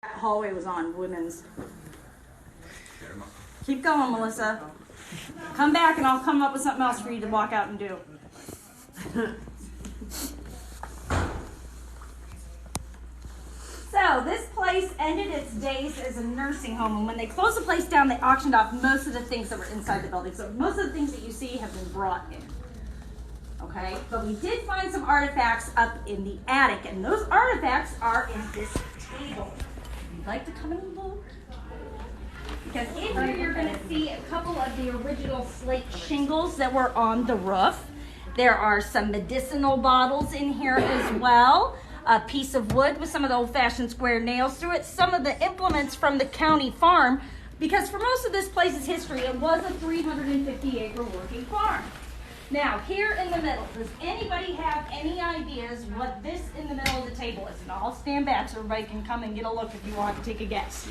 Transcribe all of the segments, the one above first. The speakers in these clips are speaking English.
That hallway was on women's. Keep going, Melissa. Come back and I'll come up with something else for you to walk out and do. So this place ended its days as a nursing home, and when they closed the place down, they auctioned off most of the things that were inside the building. So most of the things that you see have been brought in. Okay, but we did find some artifacts up in the attic, and those artifacts are in this table. You'd like to come and look? Because in here you're going to see a couple of the original slate shingles that were on the roof. There are some medicinal bottles in here as well. A piece of wood with some of the old-fashioned square nails through it. Some of the implements from the county farm, because for most of this place's history, it was a 350-acre working farm. Now, here in the middle, does anybody have any ideas what this in the middle of the table is? And I'll stand back so everybody can come and get a look if you want to take a guess.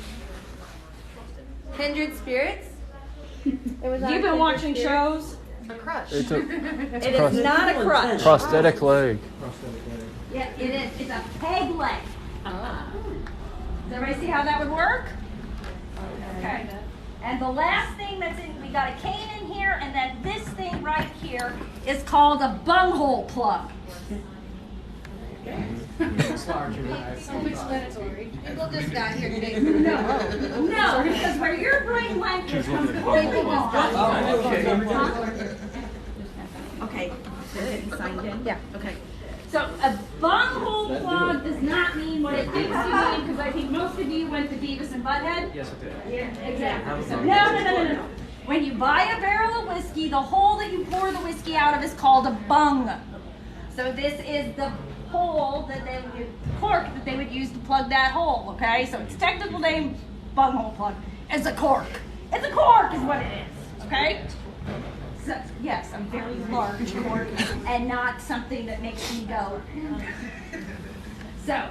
Kindred Spirits? You've been watching shows? A crush. It is not a crush. Prosthetic leg. Yeah, it is. It's a peg leg. Does everybody see how that would work? Okay. And the last thing that's in, we got a cane in here, and then this thing right here is called a bunghole plug. Self-explanatory. People just got here today. No, because where your brain went is completely wrong. Okay, you signed in? Yeah. Okay. So a bunghole plug does not mean what it thinks you mean, because I think most of you went to Beavis and Butthead. Yes, I did. Yeah, exactly. So, no. When you buy a barrel of whiskey, the hole that you pour the whiskey out of is called a bung. So this is the hole that they would, cork that they would use to plug that hole, okay? So its technical name, bunghole plug, is a cork. It's a cork is what it is, okay? So, yes, a very large cork and not something that makes me go. So,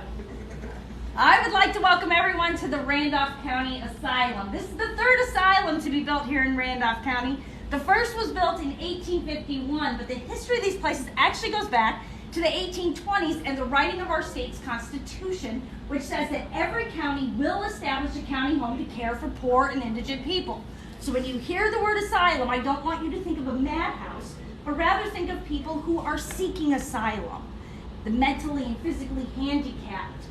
I would like to welcome everyone to the Randolph County Asylum. This is the third asylum to be built here in Randolph County. The first was built in 1851, but the history of these places actually goes back to the 1820s and the writing of our state's constitution, which says that every county will establish a county home to care for poor and indigent people. So when you hear the word asylum, I don't want you to think of a madhouse, but rather think of people who are seeking asylum. The mentally and physically handicapped,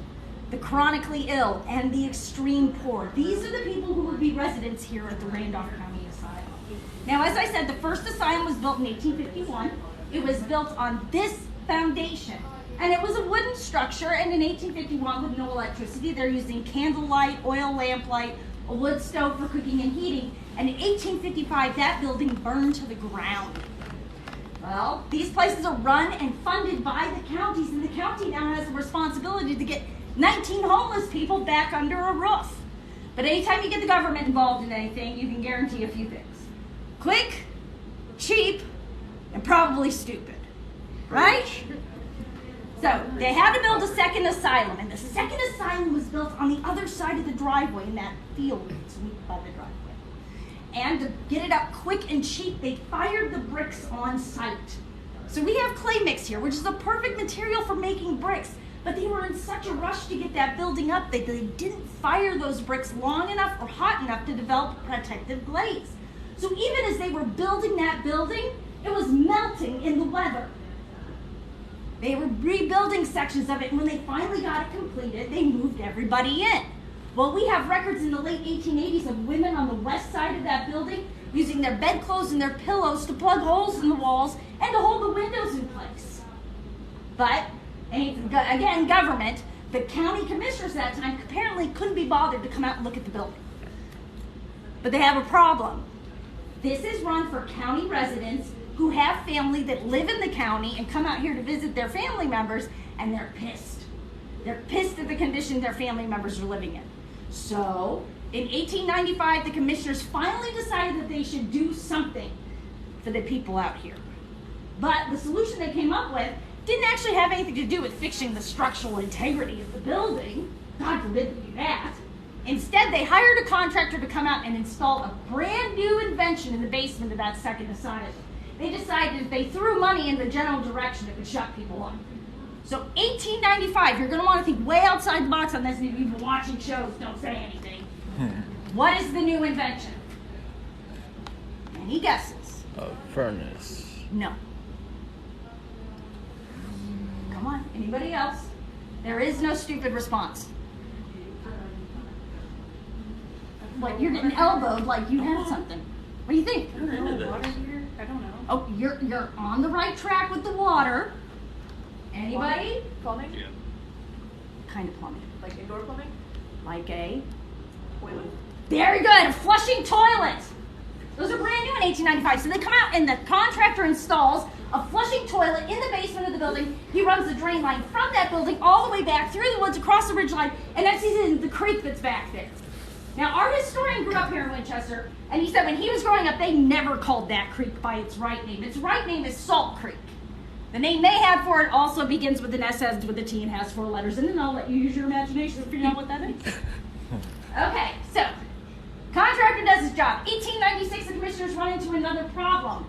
the chronically ill, and the extreme poor. These are the people who would be residents here at the Randolph County Asylum. Now, as I said, the first asylum was built in 1851. It was built on this foundation. And it was a wooden structure, and in 1851, with no electricity, they're using candlelight, oil lamplight, a wood stove for cooking and heating. And in 1855, that building burned to the ground. Well, these places are run and funded by the counties, and the county now has the responsibility to get 19 homeless people back under a roof. But anytime you get the government involved in anything, you can guarantee a few things. Quick, cheap, and probably stupid. Right? So they had to build a second asylum, and the second asylum was built on the other side of the driveway in that field by the driveway. And to get it up quick and cheap, they fired the bricks on site. So we have clay mix here, which is a perfect material for making bricks, but they were in such a rush to get that building up that they didn't fire those bricks long enough or hot enough to develop a protective glaze. So even as they were building that building, it was melting in the weather. They were rebuilding sections of it, and when they finally got it completed, they moved everybody in. Well, we have records in the late 1880s of women on the west side of that building using their bedclothes and their pillows to plug holes in the walls and to hold the windows in place. But, again, government, the county commissioners at that time apparently couldn't be bothered to come out and look at the building. But they have a problem. This is run for county residents who have family that live in the county and come out here to visit their family members, and they're pissed. They're pissed at the condition their family members are living in. So, in 1895, the commissioners finally decided that they should do something for the people out here. But the solution they came up with didn't actually have anything to do with fixing the structural integrity of the building. God forbid they do that. Instead, they hired a contractor to come out and install a brand new invention in the basement of that second asylum. They decided if they threw money in the general direction, it would shut people up. So 1895, you're going to want to think way outside the box on this, and if you've been watching shows, don't say anything. What is the new invention? Any guesses? A furnace. No. Come on, anybody else? There is no stupid response. Like you're getting elbowed like you have something. What do you think? I don't know. Water heater? I don't know. Oh, you're on the right track with the water. Anybody? Plumbing? Yeah. Kind of plumbing. Like indoor plumbing? Like a Toilet? very good, a flushing toilet. Those are brand new in 1895. So they come out and the contractor installs a flushing toilet in the basement of the building. He runs the drain line from that building all the way back through the woods across the ridge line, and that's in the creek that's back there. Now, our historian grew up here in Winchester, and he said when he was growing up, they never called that creek by its right name. Its right name is Salt Creek. The name they had for it also begins with an S, ends with a T, and has 4 letters in it, and I'll let you use your imagination to figure out what that is. Okay, so contractor does his job. 1896, the commissioners run into another problem.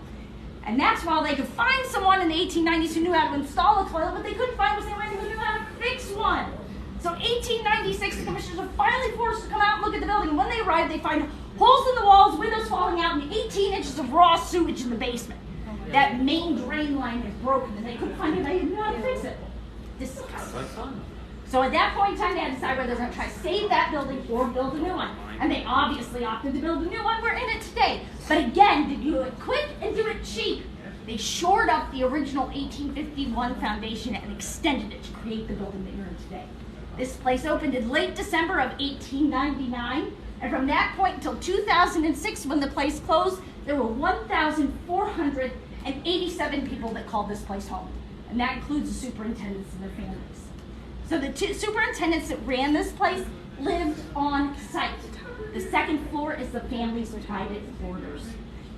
And that's while they could find someone in the 1890s who knew how to install a toilet, what they couldn't find was anyone who knew how to fix one. So 1896, the commissioners are finally forced to come out and look at the building. And when they arrive, they find holes in the walls, windows falling out, and 18 inches of raw sewage in the basement. That main drain line is broken, and they couldn't find anybody who knew how to fix it. Disgusting. So at that point in time, they had to decide whether they're going to try to save that building or build a new one. And they obviously opted to build a new one. We're in it today. But again, to do it quick and do it cheap, they shored up the original 1851 foundation and extended it to create the building that you're in today. This place opened in late December of 1899. And from that point until 2006, when the place closed, there were 1,487 people that called this place home. And that includes the superintendents and their families. So the 2 superintendents that ran this place lived on site. The second floor is the family's private quarters.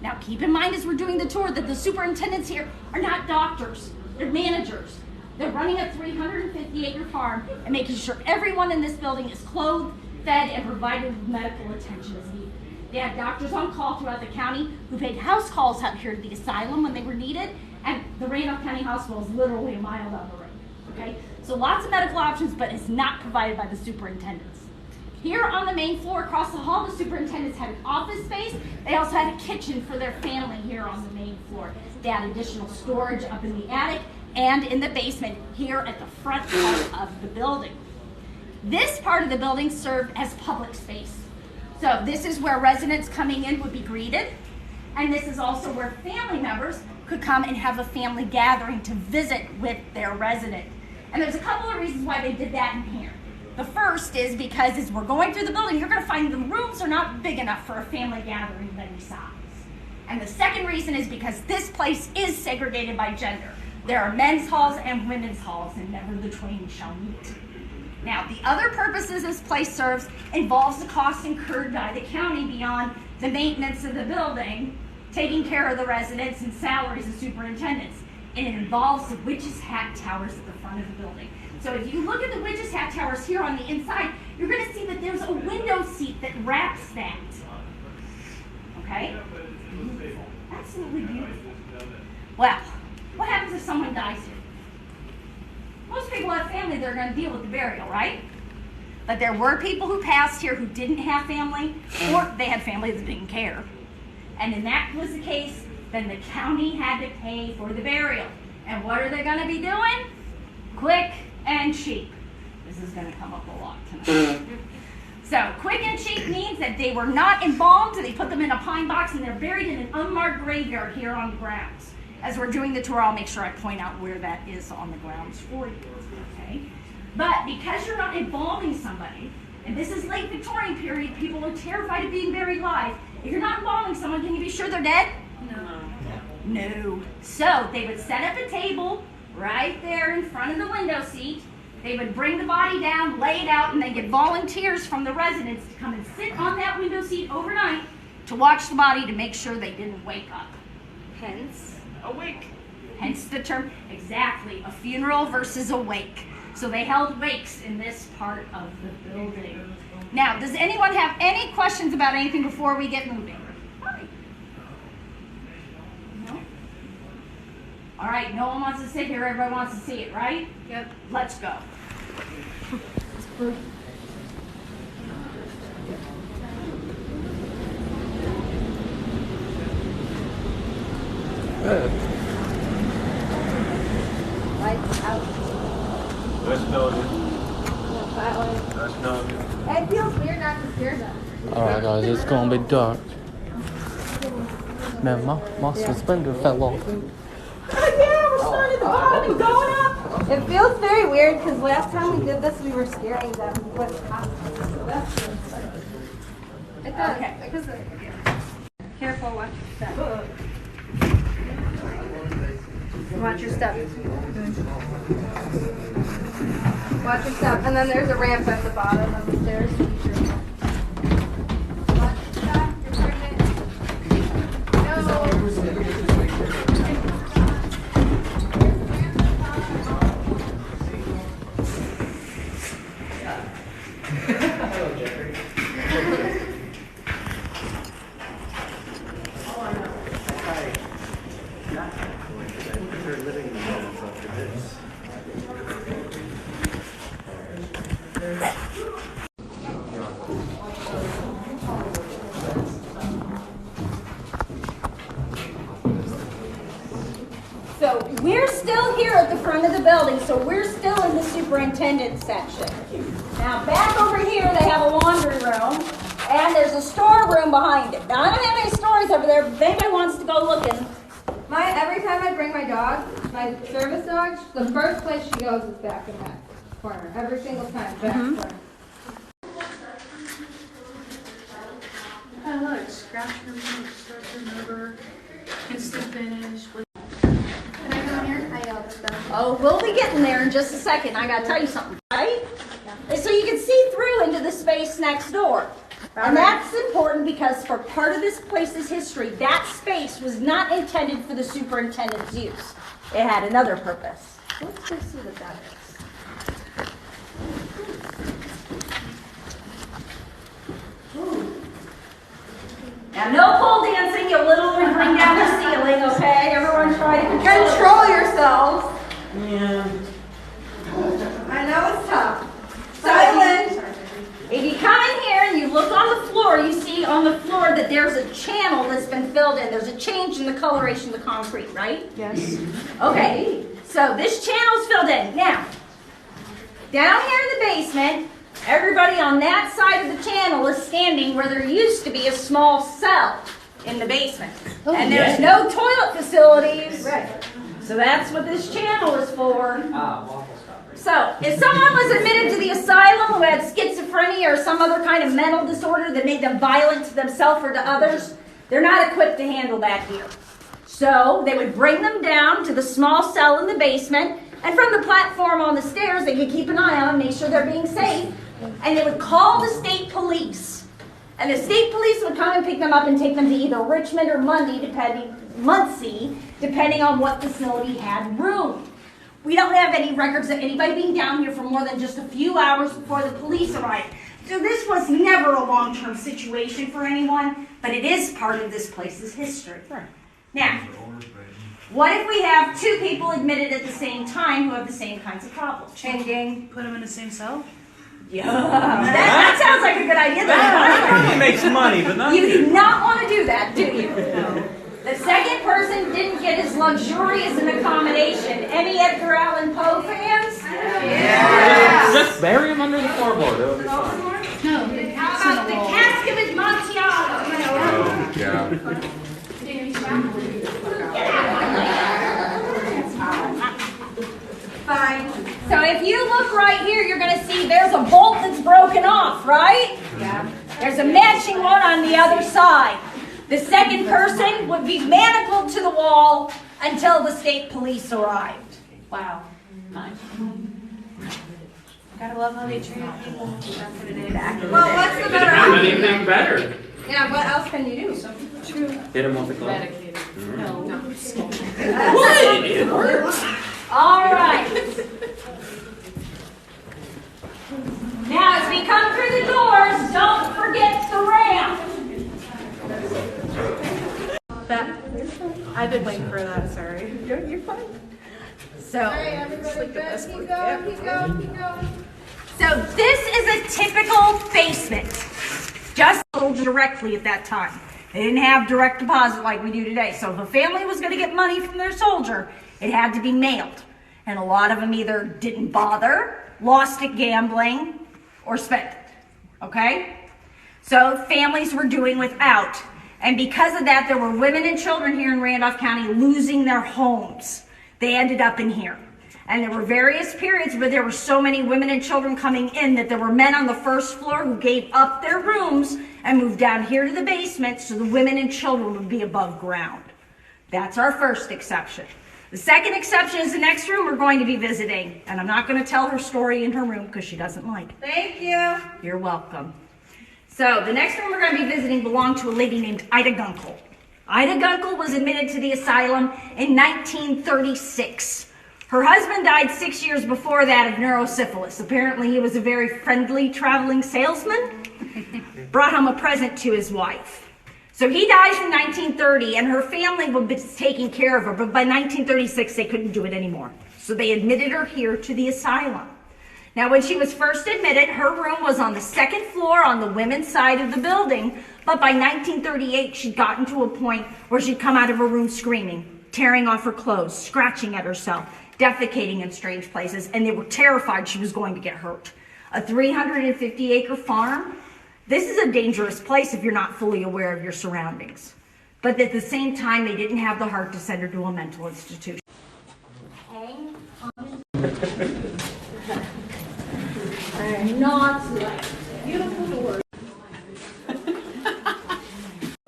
Now keep in mind as we're doing the tour that the superintendents here are not doctors, they're managers. They're running a 350-acre farm and making sure everyone in this building is clothed, fed, and provided with medical attention as needed. They had doctors on call throughout the county who paid house calls out here to the asylum when they were needed, and the Randolph County Hospital is literally a mile down the road. Okay? So lots of medical options, but it's not provided by the superintendents. Here on the main floor across the hall, the superintendents had an office space. They also had a kitchen for their family here on the main floor. They had additional storage up in the attic and in the basement here at the front part of the building. This part of the building served as public space. So this is where residents coming in would be greeted, and this is also where family members could come and have a family gathering to visit with their resident. And there's a couple of reasons why they did that in here. The first is because as we're going through the building, you're going to find the rooms are not big enough for a family gathering of any size. And the second reason is because this place is segregated by gender. There are men's halls and women's halls, and never the twain shall meet. Now, the other purposes this place serves involves the costs incurred by the county beyond the maintenance of the building, taking care of the residents and salaries of superintendents. And it involves the witch's hat towers at the front of the building. So if you look at the witch's hat towers here on the inside, you're going to see that there's a window seat that wraps that. Okay? Beautiful. Absolutely beautiful. Well, what happens if someone dies here? Most people have family, they're going to deal with the burial, right? But there were people who passed here who didn't have family, or they had family that didn't care. And if that was the case, then the county had to pay for the burial. And what are they going to be doing? Quick and cheap. This is going to come up a lot tonight. So quick and cheap means that they were not embalmed, they put them in a pine box, and they're buried in an unmarked graveyard here on the grounds. As we're doing the tour, I'll make sure I point out where that is on the grounds for you, okay? But because you're not embalming somebody, and this is late Victorian period, people are terrified of being buried live. If you're not embalming someone, can you be sure they're dead? No. So they would set up a table right there in front of the window seat. They would bring the body down, lay it out, and they get volunteers from the residents to come and sit on that window seat overnight to watch the body to make sure they didn't wake up. Hence, a wake. Hence the term, exactly, a funeral versus a wake. So they held wakes in this part of the building. Now, does anyone have any questions about anything before we get moving? No? All right, no one wants to sit here, everybody wants to see it, right? Yep. Let's go. Lights out. Let's know it. That way. Let's know it. It feels weird not to hear them. Alright guys, it's gonna be dark. Man, my suspender fell off. Yeah, we're starting at the bottom and going up. It feels very weird because last time we did this, we were scaring them with costumes. So that's good. It does. Okay. Because careful, watch your step. Watch your step. Watch your step. And then there's a ramp at the bottom of the stairs. Watch your step. You're pregnant. No. So we're still here at the front of the building, so we're still in the superintendent's section. Now back over here they have a laundry room, and there's a storeroom behind it. Now I don't have any stores over there, but if anybody wants to go looking. Every time I bring my dog, my service dog, the first place she goes is back in that corner. Every single time, back corner. Oh, look, scratch remover, start remover, instant finish. Can I go in here? I yelled at them. Oh, we'll be getting there in just a second. I gotta tell you something, right? And so you can see through into the space next door. And that's important because for part of this place's history, that space was not intended for the superintendent's use. It had another purpose. Let's go see what that is. Now, no pole dancing, you little one, bring down the ceiling, okay? Everyone try to Control yourselves. Yeah. I know it's tough. Silent. If you come in here and you look on the floor, you see on the floor that there's a channel that's been filled in. There's a change in the coloration of the concrete, right? Yes. Okay, so this channel's filled in. Now, down here in the basement, everybody on that side of the channel is standing where there used to be a small cell in the basement. And there's no toilet facilities. Right. So that's what this channel is for. So, if someone was admitted to the asylum who had schizophrenia or some other kind of mental disorder that made them violent to themselves or to others, they're not equipped to handle that here. So, they would bring them down to the small cell in the basement, and from the platform on the stairs, they could keep an eye on them, make sure they're being safe, and they would call the state police. And the state police would come and pick them up and take them to either Richmond or Muncie, depending on what facility had room. We don't have any records of anybody being down here for more than just a few hours before the police arrived. So this was never a long-term situation for anyone, but it is part of this place's history. Now, what if we have two people admitted at the same time who have the same kinds of problems? Chain gang, put them in the same cell? Yeah, that sounds like a good idea. It makes money, but not You do not want to do that, do you? No. The second person didn't get as luxurious an accommodation. Any Edgar Allan Poe fans? Yeah. Just bury him under the floorboard. It'll be fine. No. How about the cask of Amontillado? Oh, yeah. Fine. So if you look right here, you're going to see there's a bolt that's broken off, right? Yeah. There's a matching one on the other side. The second person would be manacled to the wall until the state police arrived. Wow. Nice. Gotta love how they treat people back in the day. Well, what's the better option? Anything better? Yeah, what else can you do? True. Hit him with the club. Medicated. No. All right. Now, as we come through the doors, don't forget the ramp. I've been waiting for that, sorry. you're fine. So, Keep going. so this is a typical basement, just sold directly at that time. They didn't have direct deposit like we do today. So if a family was going to get money from their soldier, it had to be mailed. And a lot of them either didn't bother, lost it gambling, or spent it. Okay? So families were doing without. And because of that, there were women and children here in Randolph County losing their homes. They ended up in here. And there were various periods where there were so many women and children coming in that there were men on the first floor who gave up their rooms and moved down here to the basement so the women and children would be above ground. That's our first exception. The second exception is the next room we're going to be visiting. And I'm not going to tell her story in her room because she doesn't like it. Thank you. You're welcome. So the next room we're going to be visiting belonged to a lady named Ida Gunkel. Ida Gunkel was admitted to the asylum in 1936. Her husband died 6 years before that of neurosyphilis. Apparently he was a very friendly traveling salesman. Brought home a present to his wife. So he dies in 1930 and her family was taking care of her, but by 1936 they couldn't do it anymore. So they admitted her here to the asylum. Now when she was first admitted, her room was on the second floor on the women's side of the building, but by 1938 she'd gotten to a point where she'd come out of her room screaming, tearing off her clothes, scratching at herself, defecating in strange places, and they were terrified she was going to get hurt. A 350-acre farm. This is a dangerous place if you're not fully aware of your surroundings. But at the same time, they didn't have the heart to send her to a mental institution. Hang on. Not like beautiful word.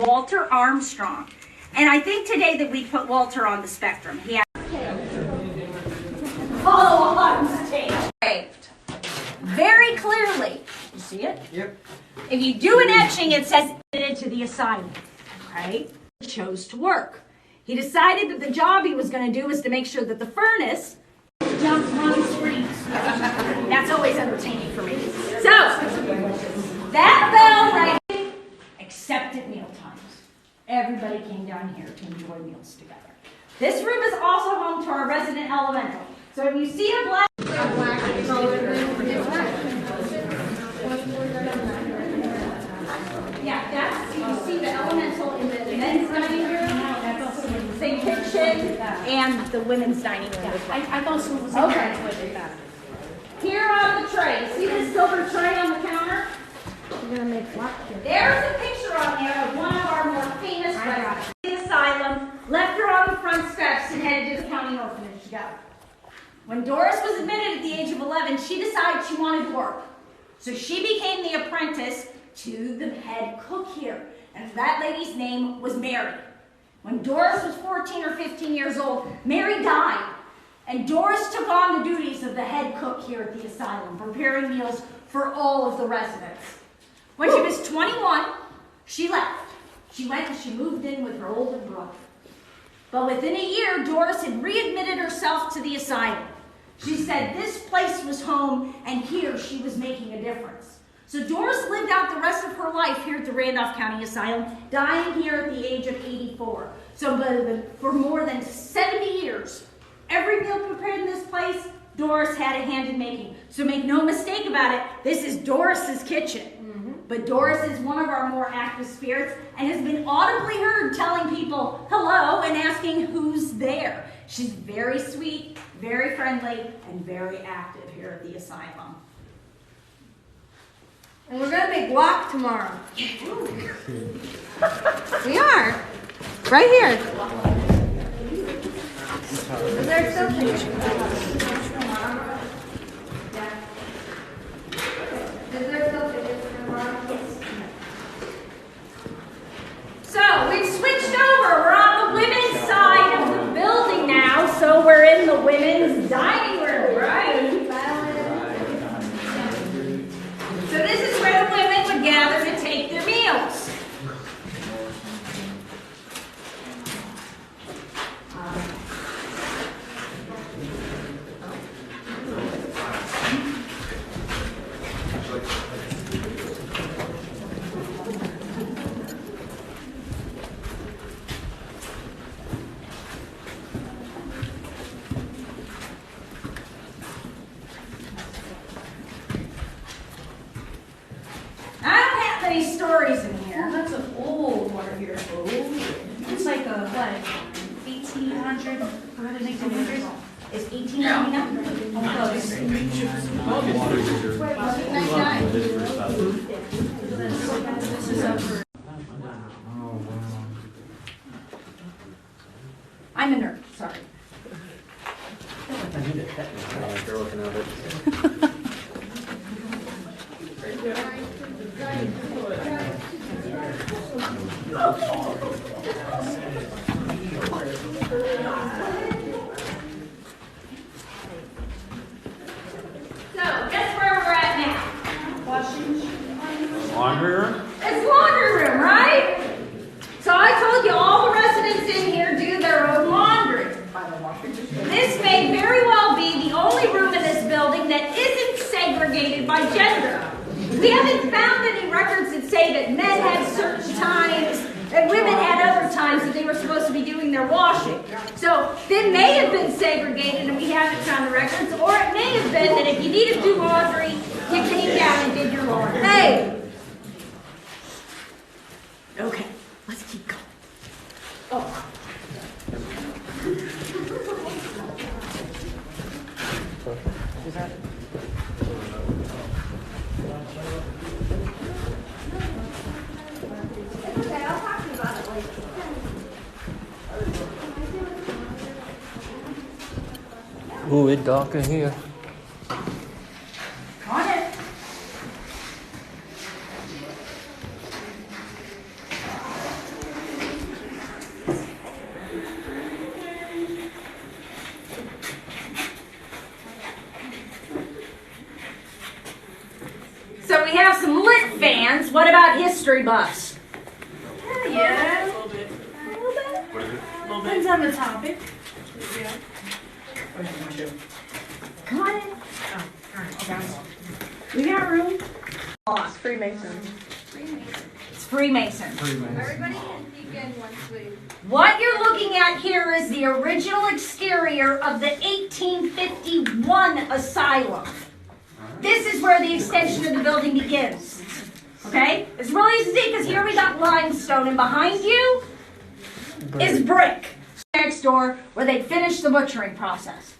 Walter Armstrong. And I think today that we put Walter on the spectrum. He had follow on stage. Very clearly. You see it? Yep. If you do an etching, it says into the assignment. Okay? He chose to work. He decided that the job he was going to do was to make sure that the furnace jumped on screens. That's always entertaining for me. So, that bell rang, except at meal times. Everybody came down here to enjoy meals together. This room is also home to our resident elemental. So if you see a black yeah, that's, you see the elemental in the men's dining room, the kitchen, and the women's dining room. I thought someone was Okay. Here on the tray, see this silver tray on the counter? You're gonna make what? There's a picture on there of one of our more famous residents. The asylum, left her on the front steps and headed to the county orphanage to go. When Doris was admitted at the age of 11, she decided she wanted to work. So she became the apprentice to the head cook here. And that lady's name was Mary. When Doris was 14 or 15 years old, Mary died. And Doris took on the duties of the head cook here at the asylum, preparing meals for all of the residents. When she was 21, she left. She went and she moved in with her older brother. But within a year, Doris had readmitted herself to the asylum. She said this place was home and here she was making a difference. So Doris lived out the rest of her life here at the Randolph County Asylum, dying here at the age of 84. So for more than 70 years, every meal prepared in this place, Doris had a hand in making. So make no mistake about it, this is Doris's kitchen. But Doris is one of our more active spirits and has been audibly heard telling people hello and asking who's there. She's very sweet, very friendly, and very active here at the asylum. And we're gonna make guac tomorrow. We are. Right here. Is there something? Is there something? So we've switched over. We're on the women's side of the building now, so we're in the women's dining room, right? So this is where the women would gather to take their meals. I'm a nerd, sorry. You're looking at it. So, guess where we're at now? Laundry room? It's laundry room, right? So I told you all the residents in here do their own laundry. This may very well be the only room in this building that isn't segregated by gender. We haven't found any records that say that men had certain times and women had other times that they were supposed to be doing their washing. So they may have been segregated and we haven't found the records, or it may have been that if you needed to do laundry, you came down and did your laundry. Hey! Okay, let's keep going. Oh. Okay, I'll talk to you about it later. Ooh, it's dark in here. Come on in. So we have some lit fans. What about history buffs? Yeah. A little bit. Depends on the topic. Come on in. We got room. It's Freemason. It's Freemason. Everybody can begin once we... What you're looking at here is the original exterior of the 1851 asylum. This is where the extension of the building begins. Okay? It's really easy to see because here we got limestone and behind you is brick. Next door where they finished the butchering process.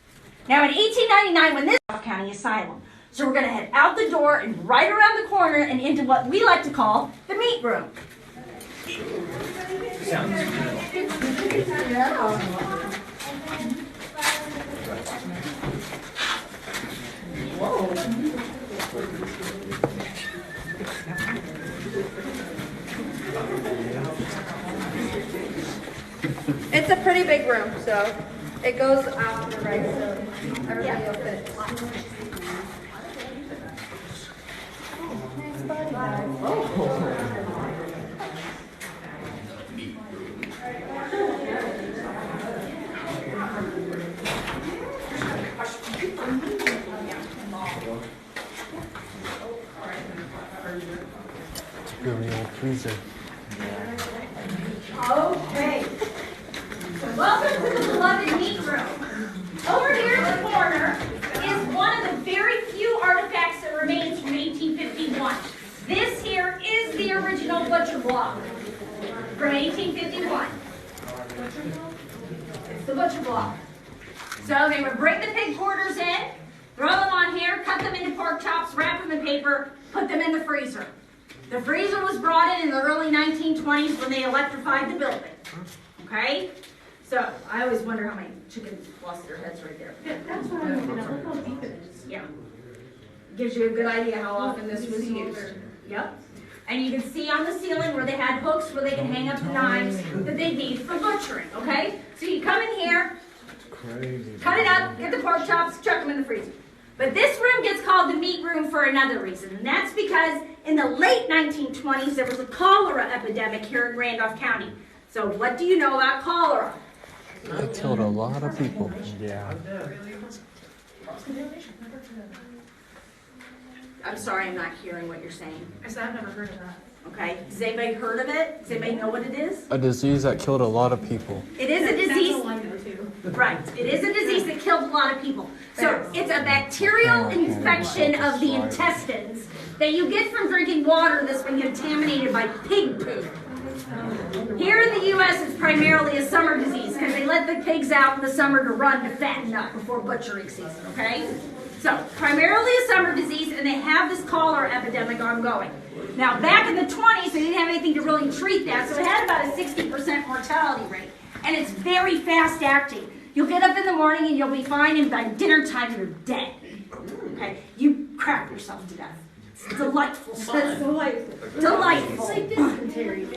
Now in 1899 when this Randolph County Asylum. So we're going to head out the door and right around the corner and into what we like to call the meat room. It's a pretty big room, so it goes out to the right, so everybody will fit. It's a really old freezer. Okay. Welcome to the beloved meat room. Over here in the corner is one of the very few artifacts that remains from 1851. This here is the original butcher block from 1851. It's the butcher block. So they would bring the pig quarters in, throw them on here, cut them into pork chops, wrap them in paper, put them in the freezer. The freezer was brought in the early 1920s when they electrified the building. Okay? So, I always wonder how many chickens lost their heads right there. Yeah, that's what I want to know. Look how deep it is. Yeah. Gives you a good idea how often this was used. Yep. And you can see on the ceiling where they had hooks where they can hang up the knives that they need for butchering. Okay? So you come in here, cut it up, get the pork chops, chuck them in the freezer. But this room gets called the meat room for another reason, and that's because in the late 1920s there was a cholera epidemic here in Randolph County. So what do you know about cholera? It killed a lot of people. Yeah. I'm sorry, I'm not hearing what you're saying. I said I've never heard of that. Okay, has anybody heard of it? Does anybody know what it is? A disease that killed a lot of people. It is a That's disease. all I know too. Right. It is a disease that killed a lot of people. So it's a bacterial infection of the intestines that you get from drinking water that's been contaminated by pig poop. Here in the U.S., it's primarily a summer disease because they let the pigs out in the summer to run to fatten up before butchering season, okay? So, primarily a summer disease, and they have this cholera epidemic ongoing. Now, back in the 20s, they didn't have anything to really treat that, so it had about a 60% mortality rate. And it's very fast acting. You'll get up in the morning and you'll be fine, and by dinner time, you're dead. Okay? You crap yourself to death. It's delightful stuff. Delightful. It's like dysentery.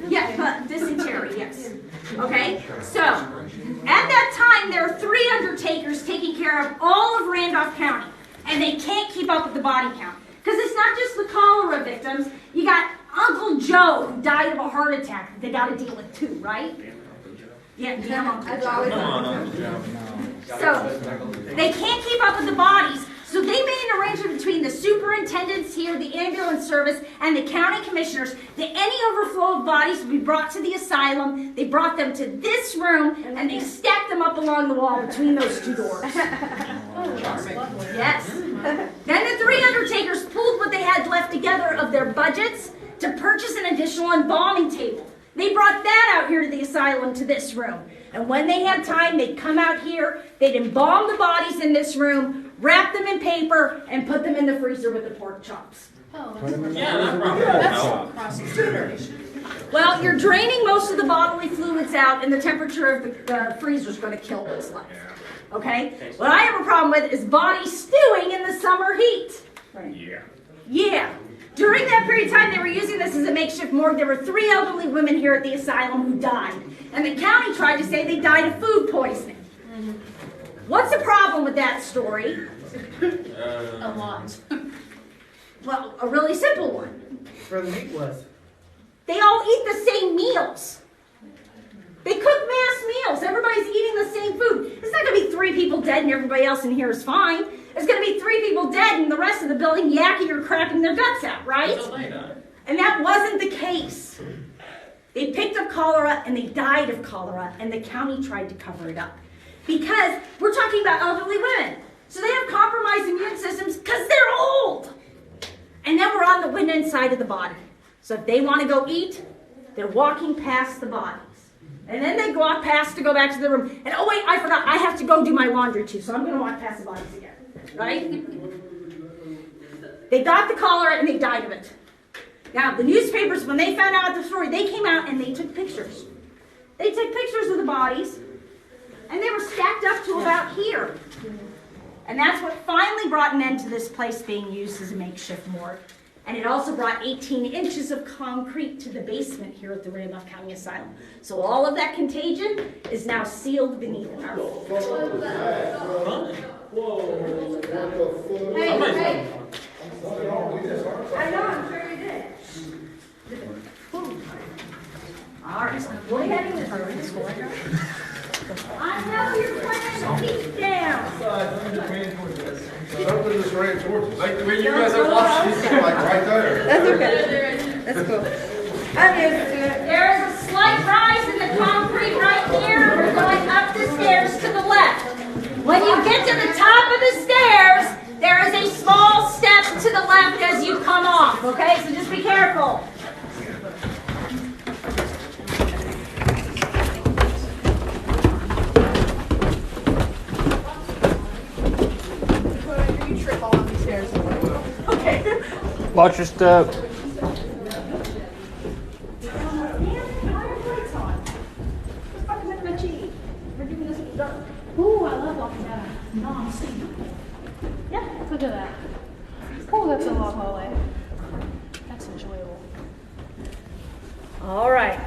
Yeah, but dysentery, yes. Okay? So, at that time, there are 3 undertakers taking care of all of Randolph County, and they can't keep up with the body count. Because it's not just the cholera victims. You got Uncle Joe, who died of a heart attack, that they got to deal with too, right? Yeah, damn Uncle Joe. So, they can't keep up with the bodies. So they made an arrangement between the superintendents here, the ambulance service, and the county commissioners that any overflow of bodies would be brought to the asylum. They brought them to this room, and they stacked them up along the wall between those 2 doors. Yes. Then the 3 undertakers pooled what they had left together of their budgets to purchase an additional embalming table. They brought that out here to the asylum, to this room. And when they had time, they'd come out here, they'd embalm the bodies in this room, wrap them in paper, and put them in the freezer with the pork chops. Well, you're draining most of the bodily fluids out, and the temperature of the freezer is going to kill what's left. Okay? What I have a problem with is bodies stewing in the summer heat. Yeah. During that period of time, they were using this as a makeshift morgue. There were 3 elderly women here at the asylum who died. And the county tried to say they died of food poisoning. What's the problem with that story? A lot. Well, a really simple one. Where the meat was. They all eat the same meals. They cook mass meals. Everybody's eating the same food. It's not going to be 3 people dead and everybody else in here is fine. It's going to be 3 people dead and the rest of the building yakking or crapping their guts out, right? And that wasn't the case. They picked up cholera and they died of cholera, and the county tried to cover it up. Because we're talking about elderly women. So they have compromised immune systems because they're old. And then we're on the window side of the body. So if they want to go eat, they're walking past the bodies. And then they walk past to go back to the room. And oh wait, I forgot, I have to go do my laundry too, so I'm going to walk past the bodies again. Right? They got the cholera and they died of it. Now, the newspapers, when they found out the story, they came out and they took pictures. They took pictures of the bodies, and they were stacked up to about here. And that's what finally brought an end to this place being used as a makeshift morgue. And it also brought 18 inches of concrete to the basement here at the Randolph County Asylum. So all of that contagion is now sealed beneath our floor. Hey. I know, I'm sure you did. All right, we're heading this way. I know you're playing the down. Don't do this right towards us. Like the way you guys have watched these, like right there. That's okay. That's cool. I'm used to it. There is a slight rise in the concrete right here. We're going up the stairs to the left. When you get to the top of the stairs, there is a small step to the left as you come off, okay? So just be careful. You trip all on these stairs. Okay. Watch your step. Ooh, I love walking down a non-stick. Yeah, Look at that. Oh, that's a long hallway. That's enjoyable. all right.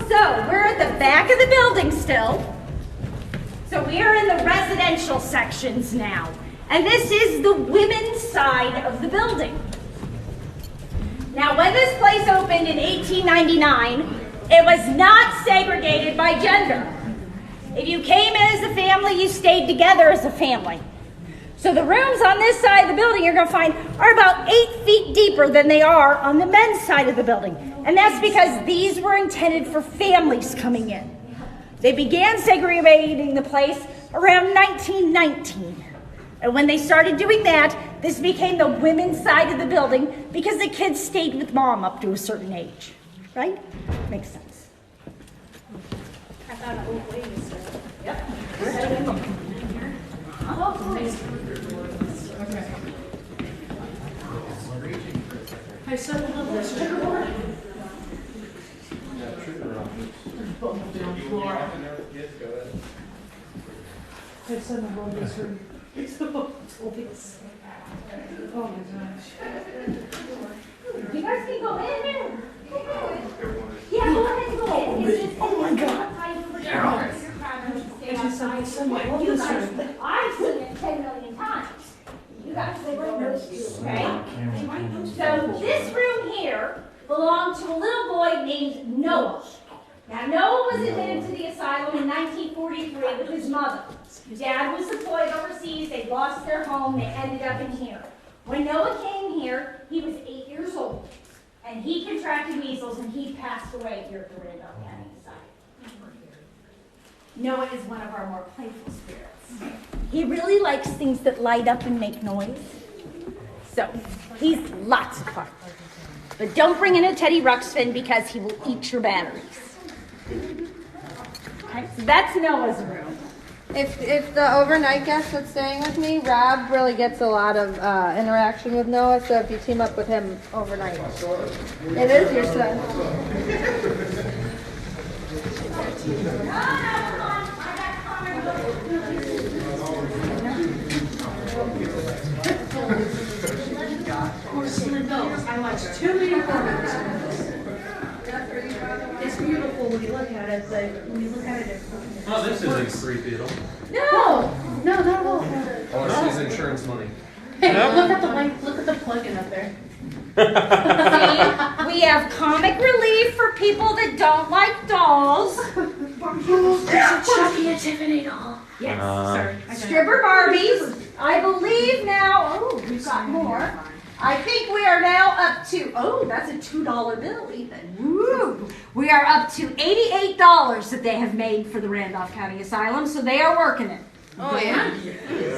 So, we're at the back of the building still. So we are in the residential sections now. And this is the women's side of the building. Now, when this place opened in 1899, it was not segregated by gender. If you came in as a family, you stayed together as a family. So the rooms on this side of the building you're going to find are about 8 feet deeper than they are on the men's side of the building. And that's because these were intended for families coming in. They began segregating the place around 1919. And when they started doing that, This became the women's side of the building because the kids stayed with mom up to a certain age, right? Makes sense. I found an old lady, so. Yep. I said a little less trigger. It's in the wilderness room. It's the wilderness. Oh my gosh. You guys can go in there. Yeah, go ahead and go in. It's just, oh my God. You guys, I've seen it 10 million times. You guys, they were those two, okay? So this room here belonged to a little boy named Noah. Now, Noah was admitted to the asylum in 1943 with his mother. His dad was deployed overseas. They lost their home. They ended up in here. When Noah came here, he was 8 years old. And he contracted measles, and he passed away here at the Randolph County Asylum. Noah is one of our more playful spirits. He really likes things that light up and make noise. So, he's lots of fun. But don't bring in a Teddy Ruxpin because he will eat your batteries. Okay, so that's Noah's room. If the overnight guest that's staying with me, Rob really gets a lot of interaction with Noah, so if you team up with him overnight. It is your son. I watched too many movies. It's beautiful when you look at it, but when you look at it, Oh, this isn't creepy at all. no, not at all. Oh, it's his insurance money. Hey, look at the light, look at the plug-in up there. See, we have comic relief for people that don't like dolls. There's a Chucky and Tiffany doll. Yes. Sorry. Stripper Barbies. I believe now, oh, we've got more. I think we are now up to, oh, that's a $2 bill, Ethan. Woo! We are up to $88 that they have made for the Randolph County Asylum, so they are working it. Oh, yeah?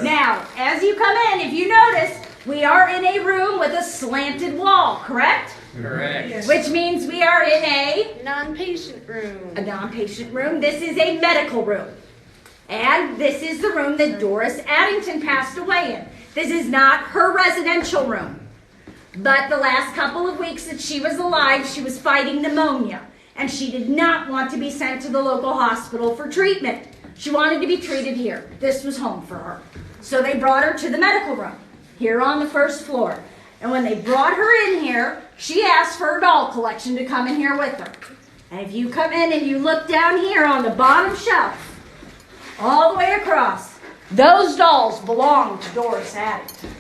Now, as you come in, if you notice, we are in a room with a slanted wall, correct? Correct. Which means we are in a Non-patient room. non-patient room. This is a medical room. And this is the room that Doris Addington passed away in. This is not her residential room. But the last couple of weeks that she was alive, she was fighting pneumonia. And she did not want to be sent to the local hospital for treatment. She wanted to be treated here. This was home for her. So they brought her to the medical room, here on the first floor. And when they brought her in here, she asked for her doll collection to come in here with her. And if you come in and you look down here on the bottom shelf, all the way across, those dolls belong to Doris Addington.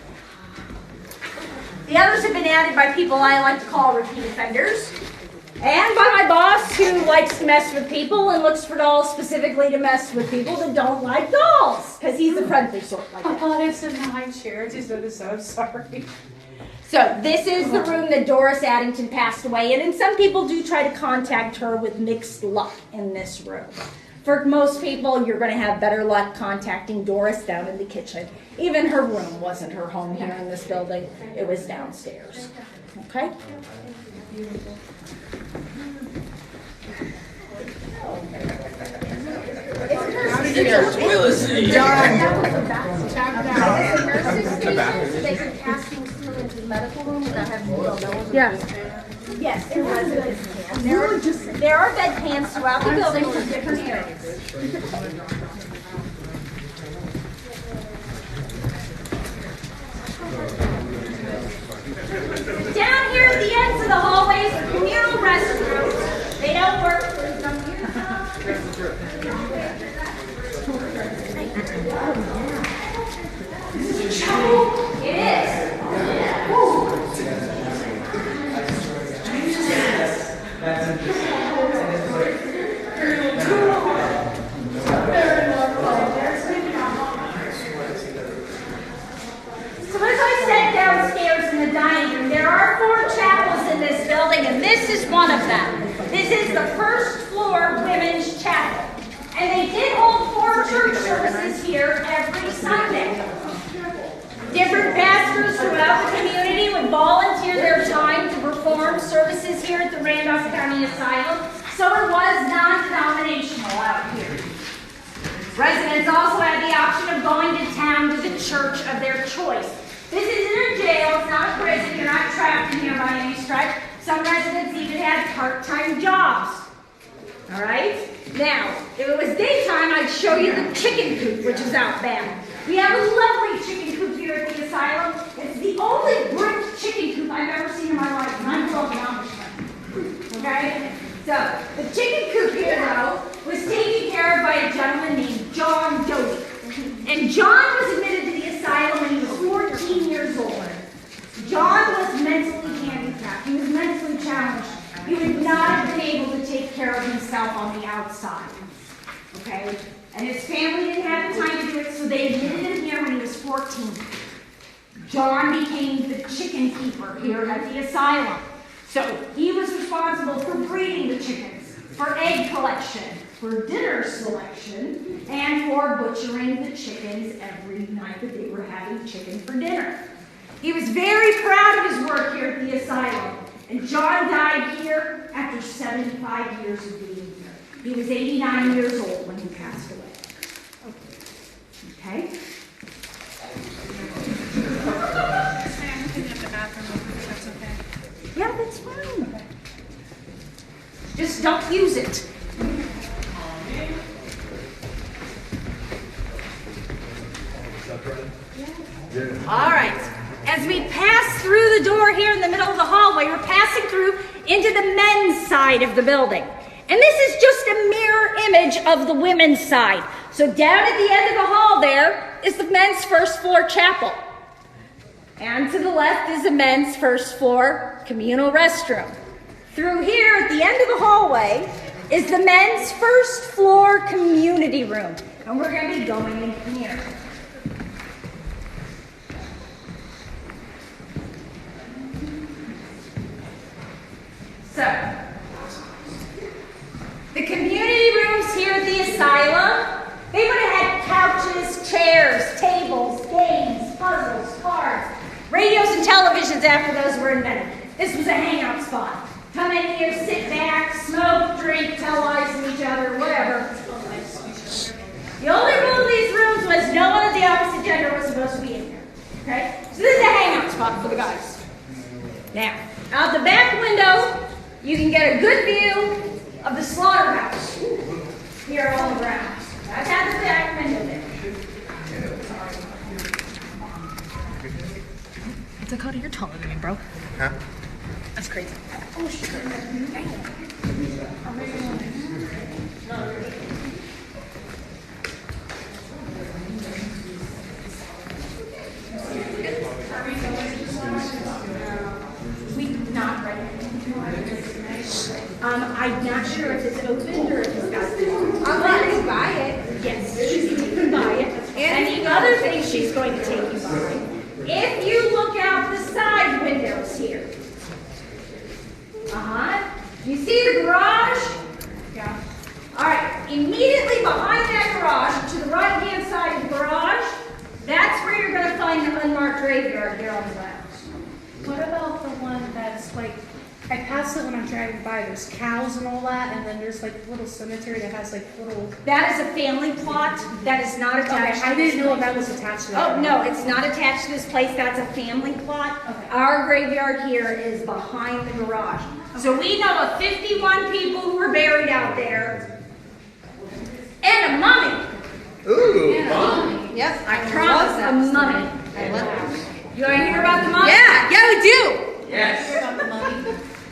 The others have been added by people I like to call repeat offenders. And by my boss who likes to mess with people and looks for dolls specifically to mess with people that don't like dolls. Because he's a friendly sort like that. Oh, it's in my chair. Just so sorry. So this is the room that Doris Addington passed away in. And some people do try to contact her with mixed luck in this room. For most people, you're going to have better luck contacting Doris down in the kitchen. Even her room wasn't her home here in this building. It was downstairs. Okay? Toilet seat. Yeah. Yes, in residence camp. There are bedpans throughout the building for different areas. Down here at the ends of the hallways are communal restrooms. They don't work. It is. So as I said downstairs in the dining room, there are 4 chapels in this building, and this is one of them. This is the first floor women's chapel. And they did hold 4 church services here every at the Randolph County Asylum, so it was non-denominational out here. Residents also had the option of going to town to the church of their choice. This isn't a jail, it's not a prison, you're not trapped in here by any stretch. Some residents even had part-time jobs. All right? Now, if it was daytime, I'd show you the chicken coop, which is out back. We have a lovely chicken coop here at the asylum. It's the only brick chicken coop I've ever seen in my life, and I grew up in Amish. Okay? So, the chicken coop here, though, was taken care of by a gentleman named John Doty. And John was admitted to the asylum when he was 14 years old. John was mentally handicapped. He was mentally challenged. He would not have been able to take care of himself on the outside. Okay? And his family didn't have the time to do it, so they admitted him here when he was 14. John became the chicken keeper here at the asylum. So he was responsible for breeding the chickens, for egg collection, for dinner selection, and for butchering the chickens every night that they were having chicken for dinner. He was very proud of his work here at the asylum. And John died here after 75 years of being here. He was 89 years old when he passed away. Okay? I'm cleaning up the bathroom, if that's okay. Yeah, that's fine. Just don't use it. All right. As we pass through the door here in the middle of the hallway, we're passing through into the men's side of the building. And this is just a mirror image of the women's side. So down at the end of the hall there is the men's first floor chapel. And to the left is the men's first floor communal restroom. Through here at the end of the hallway is the men's first floor community room. And we're going to be going in here. So, the community rooms here at the asylum, they would have had couches, chairs, tables, games, puzzles, cards, radios and televisions after those were invented. This was a hangout spot. Come in here, sit back, smoke, drink, tell lies to each other, whatever. The only rule of these rooms was no one of the opposite gender was supposed to be in here. Okay? So this is a hangout spot for the guys. Now, out the back window, you can get a good view of the slaughterhouse here on the ground. That's out the back window there. Dakota, you're taller than me, bro. Huh? That's crazy. Oh, shit. Not right. I'm not sure if it's opened or if it's got. I'll let you buy it. Yes, you can buy it. And the other thing she's going to take you by, if you look out the side windows here. You see the garage? Yeah. All right. Immediately behind that garage, to the right-hand side of the garage, that's where you're going to find the unmarked graveyard here on the left. What about the one that's like, I pass it when I'm driving by, there's cows and all that, and then there's like a little cemetery that has like little... That is a family plot. That is not attached. Okay, I didn't know if that was attached to that. Oh, no, it's not attached to this place. That's a family plot. Okay. Our graveyard here is behind the garage. Okay. So we know of 51 people who were buried out there. And a mummy. Ooh. And a mummy. Yes, I promise, a mummy. I love it. You want to hear about the mummy? Yeah, we do. Yes.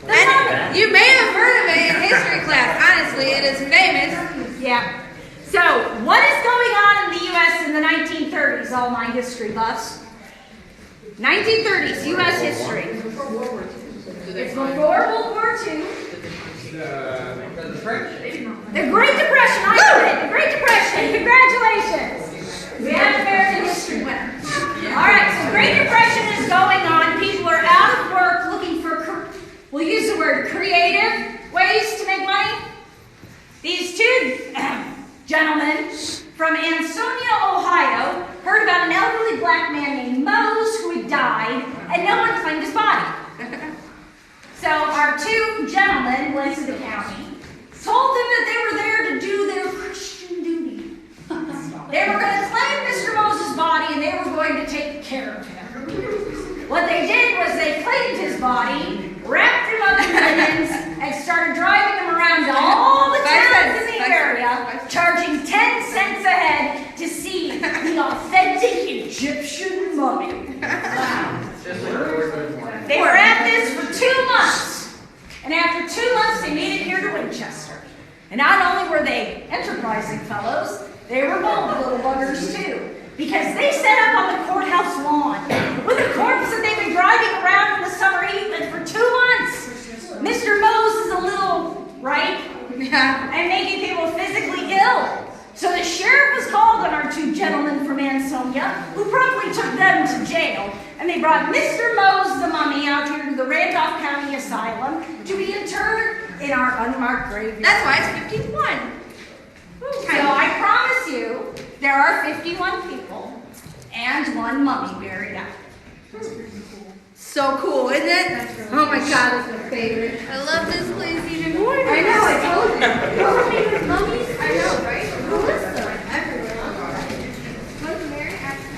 And you may have heard of it in history class. Honestly, it is famous. Yeah. So, what is going on in the U.S. in the 1930s, all my history buffs? 1930s, U.S. history. It's before World War II. The Great Depression, I got it. The Great Depression, congratulations. We have an American history winner. All right, so Great Depression is going on. People are out of work looking for, we'll use the word creative ways to make money. These two gentlemen from Ansonia, Ohio, heard about an elderly black man named Mose who had died, and no one claimed his body. So our two gentlemen went to the county, told them that they were there to do their Christian duty. They were going to claim Mr. Moses' body and they were going to take care of him. What they did was they claimed his body, wrapped him up in linens, and started driving him around to all the towns in the area, charging 10 cents a head to see the authentic Egyptian mummy. Wow. They were at this for 2 months, and after 2 months they made it here to Winchester. And not only were they enterprising fellows, they were bold little buggers too, because they set up on the courthouse lawn with a corpse that they've been driving around in the summer heat with for 2 months. Mr. Mose is a little, right? And making people physically ill. So the sheriff was called on our two gentlemen from Ansonia, who promptly took them to jail. And they brought Mr. Mose, the mummy, out here to the Randolph County Asylum to be interred in our unmarked graveyard. That's why it's 51. So I promise you, there are 51 people and one mummy buried out. So cool, isn't it? Oh my God, it's my favorite. I love this place even more. I know, I told you. Mummies? I know, right? Who is them? Everywhere. Was Mary actually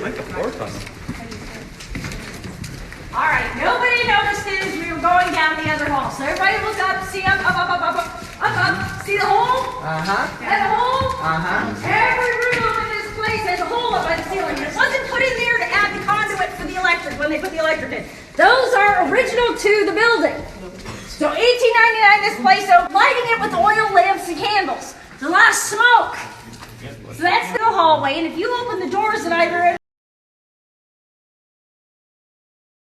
Like a fork on them. All right, nobody noticed it as we were going down the other hall. So everybody look up, see up. See the hole? Uh-huh. And the hole? Uh-huh. Every room in this place has a hole up by the ceiling. It wasn't put in there to add the conduit for the electric when they put the electric in. Those are original to the building. So 1899, this place, so lighting it with oil lamps and candles. There's a lot of smoke. So that's the hallway, and if you open the doors at either end